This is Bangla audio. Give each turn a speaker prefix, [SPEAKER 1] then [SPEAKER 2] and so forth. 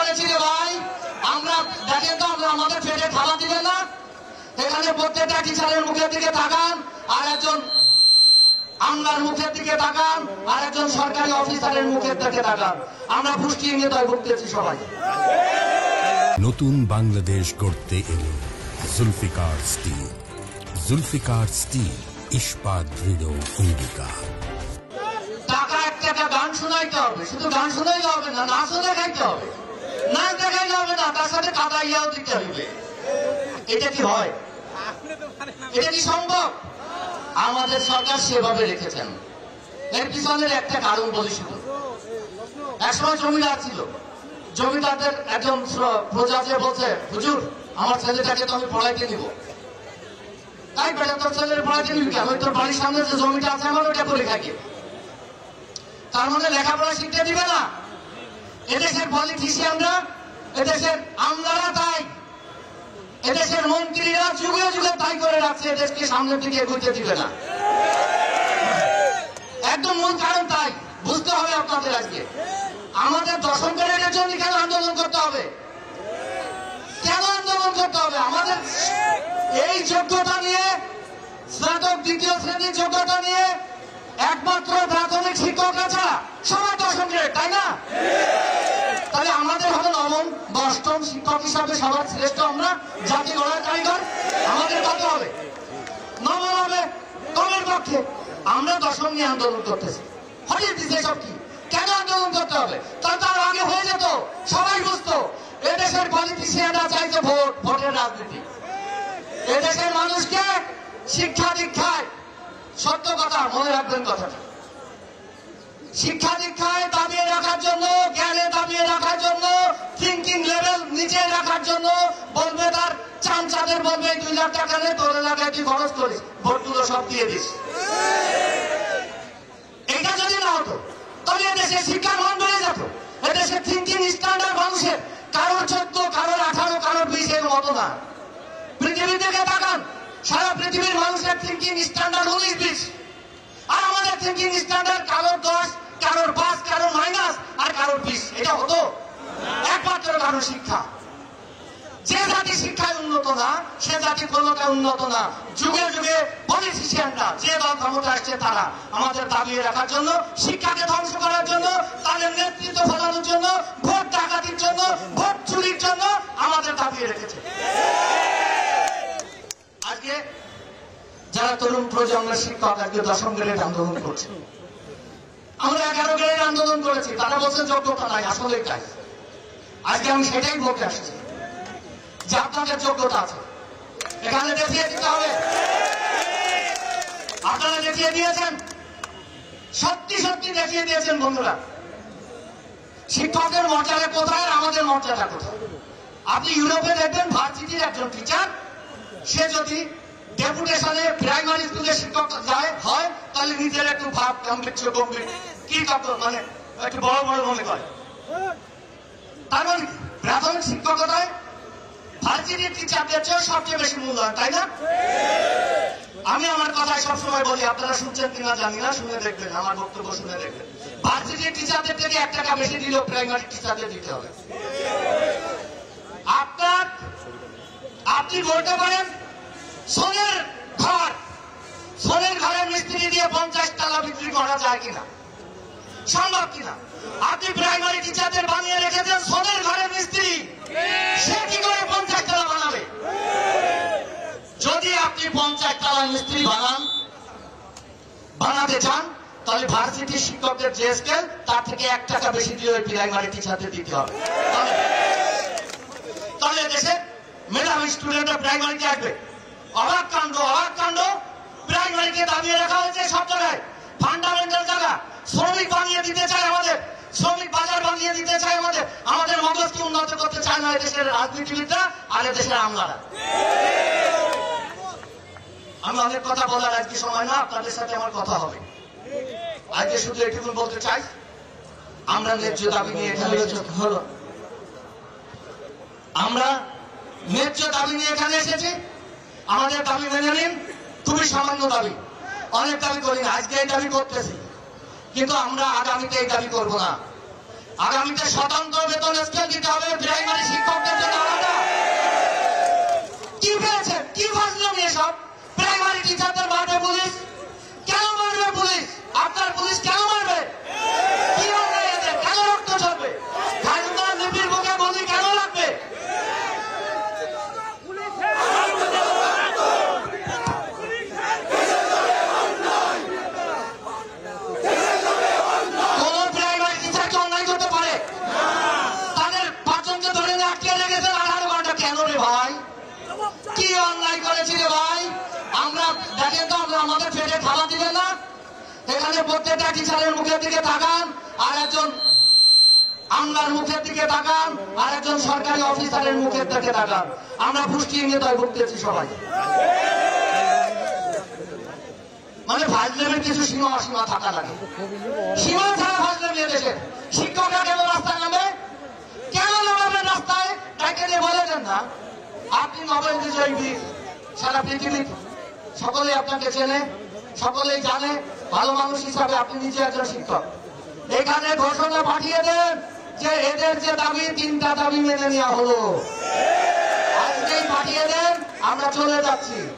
[SPEAKER 1] করেছি রে ভাই, আমরা দেখেন তো আমরা আমাদের পেটে খাবার দিবেন না? এখানে প্রত্যেকটা টিচারের মুখের দিকে তাকান, আর একজন আমলার মুখের দিকে তাকান, আর একজন সরকারি অফিসারের মুখের দিকে তাকান। আমরা পুষ্টিহীনতায় ভুগতেছি সবাই।
[SPEAKER 2] নতুন বাংলাদেশ গড়তে এলো জুলফিকার স্টিল। জুলফিকার স্টিল, ইস্পাত দৃঢ় অঙ্গীকার।
[SPEAKER 1] টাকা 1 টাকা গান শোনাইতে হবে, শুধু গান শোনাইলে হবে না, নাচও দেখাইতে হবে। নাচ দেখাইলে হবে না, তার সাথে কাদাইয়াও দিতে হবে। এটা কি হয়? এটা কি সম্ভব? আমাদের সরকার সেভাবে রেখেছেন। এর পিছনের একটা কারণ বলি শুধু। একসময় জমিদার ছিল, জমিদারদের একজন প্রজা যে বলছে, হুজুর আমার ছেলেটাকে তো আমি পড়াইতে নিব। তাই বেটা তোর ছেলের পড়াইতে নিবি কেন? তোর বাড়ির সামনে যে জমিটা আছে আমার ওটা করে খাইকে। তার মানে লেখাপড়া শিখতে দিবে না। এদেশের পলিটিশিয়ানরা, এদেশের আমলারা তাই, এদেশের মন্ত্রীরা যুগে যুগে তাই করে রাখছে, এদেশকে সামনের দিকে এগোতে দিবে না। একদম মূল কারণ তাই বুঝতে হবে আপনাদের। আজকে আমাদের দশম গ্রেডের জন্য কেন আন্দোলন করতে হবে? কেন আন্দোলন করতে হবে? আমাদের এই যোগ্যতা নিয়ে, স্নাতক 2য় শ্রেণীর যোগ্যতা নিয়ে একমাত্র প্রাথমিক শিক্ষকরা ছাড়া সবাই দশম গ্রেড, তাই না? তাহলে আমাদের হবে নবম 8ম শিক্ষক হিসাবে সবার শ্রেষ্ঠ আমরা, জাতি গড়ার কারিগর। আমাদের কত হবে? নবম হবে, কমের পক্ষে। আমরা দশম নিয়ে আন্দোলন করতেছি। হঠাৎ দিচ্ছে সব কি? কেন আন্দোলন করতে হবে? তার আগে হয়ে যেত, সবাই বুঝতো। এদেশের পলিটিশিয়ানরা চাইছে ভোট, ভোটের রাজনীতি। এদেশের মানুষকে শিক্ষা দীক্ষায়, সত্য কথা মনে রাখবেন কথাটা, শিক্ষা দীক্ষায় দাবিয়ে রাখার জন্য, জ্ঞানে দাবিয়ে রাখার জন্য, থিঙ্কিং লেভেল নিচে রাখার জন্য বলবে তার চামচাদের বলবে 2 লাখ টাকা নেই, তোর এলাকায় তুই খরচ করিস, ভোটগুলো সব দিয়ে দিস। এটা যদি না হতো তাহলে এদেশের শিক্ষার মান বেড়ে যেত। এদেশের থিঙ্কিং স্ট্যান্ডার্ড মানুষের কারোর 14, কারোর 18, কারোর 20 এর মতো না। পৃথিবী থেকে তাকান, সারা পৃথিবীর মানুষের থিঙ্কিং স্ট্যান্ডার্ড 19-20, আর আমাদের থিঙ্কিং স্ট্যান্ডার্ড কারোর 10, কারোর 5, কারোর মাইনাস, আর কারোর 20। এটা হতো? একমাত্র কারণ শিক্ষা। যে জাতি শিক্ষায় উন্নত না, সে জাতি কোনোটাই উন্নত না। যুগে যুগে পলিটিশিয়ানরা, যে দল ক্ষমতা আসছে তারা আমাদের দাবিয়ে রাখার জন্য, শিক্ষাকে ধ্বংস করার জন্য, তাদের নেতৃত্ব ফেলানোর জন্য, ভোট ডাকাতির জন্য, ভোট চুরির জন্য আমাদের দাবিয়ে রেখেছে। আজকে যারা তরুণ প্রজন্মের শিক্ষক আজকে দশম গ্রেড আন্দোলন করছে, আমরা 11 গ্রেড আন্দোলন করেছি, তারা বলছে যোগ্যতা নাই। আসলে তাই। আজকে আমি সেটাই বলতে আসছি যে আপনাদের যোগ্যতা আছে, এখানে দেখিয়ে দিতে হবে। আপনারা দেখিয়ে দিয়েছেন, সত্যি সত্যি দেখিয়ে দিয়েছেন বন্ধুরা। শিক্ষকের মর্যাদা কোথায়, আমাদের মর্যাদা কোথায়? আপনি ইউরোপে দেখবেন ভার্সিটির একজন টিচার, সে যদি ডেপুটেশনে প্রাইমারি স্কুলে শিক্ষক যায় হয়, তাহলে নিজের একটু ভাব গাম্ভীর্য গম্ভীর কি মানে একটু বড় বড় মনে করে। তার মানে প্রাথমিক শিক্ষকতায় ভার্সিটির টিচারদের চেয়ে সবচেয়ে বেশি মূল্যায়ন, তাই না? আমি আমার কথায় সবসময় বলি, আপনারা শুনছেন কিনা জানি না, শুনে দেখবেন, আমার বক্তব্য শুনে দেখবেন। ভার্সিটির টিচারদের থেকে 1 টাকা বেশি দিলেও প্রাইমারি টিচারদের দিতে হবে। আপনি বলতে পারেন সোনের ঘরের মিস্ত্রি দিয়ে 50 টাকা বিক্রি করা যায় কিনা, সম্ভব কিনা? আপনি প্রাইমারি টিচারদের বানিয়ে রেখেছেন সোনের ঘরের মিস্ত্রি, সে কি করে 50 টাকা বানাবে? যদি আপনি 50 টাকা মিস্ত্রি বানাতে চান, তাহলে ভার্সিটির শিক্ষকদের যে স্কেল, তার থেকে 1 টাকা বেশি দিয়ে প্রাইমারি টিচারদের দিতে হবে। তাহলে দেশে মেধাবী স্টুডেন্টরা প্রাইমারিতে আসবে। অবাক কাণ্ড, অবাক কাণ্ড। প্রাইমারিকে দাবিয়ে রাখা হয়েছে সব জায়গায়, ফান্ডামেন্টাল জায়গা। শ্রমিক বানিয়ে দিতে চায় আমাদের, শ্রমিক বাজার বানিয়ে দিতে চায় আমাদের মগজকে উন্নত করতে চায় না এদেশের রাজনীতিবিদরা আর এদেশের আমলারা। আমি অনেক কথা বলার আজকে সময় না, আপনাদের সাথে আমার কথা হবে। আজকে শুধু এটুকু বলতে চাই, আমরা ন্যায্য দাবি নিয়ে এখানে হলো, আমরা ন্যায্য দাবি নিয়ে এখানে এসেছি। আমাদের দাবি মেনে নিন, খুবই সামান্য দাবি, অনেক দাবি করি না। আজকে এই দাবি করতেছি, কিন্তু আমরা আগামীতে এই দাবি করবো না। আগামীতে স্বতন্ত্র বেতন স্কেল দিতে হবে প্রাইমারি শিক্ষকদের জন্য আলাদা। কি পেয়েছেন? কি ফাজলামি এসব? প্রাইমারি টিচারদের মারবে পুলিশ? কেন মারবে পুলিশ? আপনার পুলিশ কেন মারবে? কি অন্যায় এদের? কেন রক্ত ঝরবে? খালেদা লিপির বুকে গুলি কেন লাগবে? কোন প্রাইমারি টিচার কি অন্যায় করতে পারে? তাদের 5 জনকে ধরে নিয়ে আটকে রেখেছেন 18 ঘন্টা। কেন রে ভাই? কি অন্যায় করেছি রে ভাই? আমরা দেখেন তো, আমরা আমাদের পেটে খাবার দিবেন না? এখানে প্রত্যেকটা টিচারের মুখের দিকে তাকান, আর একজন আমলার মুখের দিকে তাকান, আর একজন সরকারি অফিসারের মুখের দিকে তাকান। আমরা পুষ্টিহীনতায় ভুগতেছি সবাই। মানে ফাজলামের কিছু সীমা অসীমা থাকা লাগে। সীমা ছাড়া ফাজলামি এদেশে। শিক্ষকরা কেন রাস্তায় নামে? কেন নামাবেন রাস্তায়? তাকে নিয়ে বলে দেন না আপনি নোবেল বিজয়ী বীর। সারা পৃথিবী সকলেই আপনাকে চেনে, সকলেই জানে। ভালো মানুষ হিসাবে আপনি নিজে একজন শিক্ষক। এখানে ঘোষণা পাঠিয়ে দেন যে এদের যে দাবি 3টা দাবি মেনে নেওয়া হলো। আজকেই পাঠিয়ে দেন, আমরা চলে যাচ্ছি।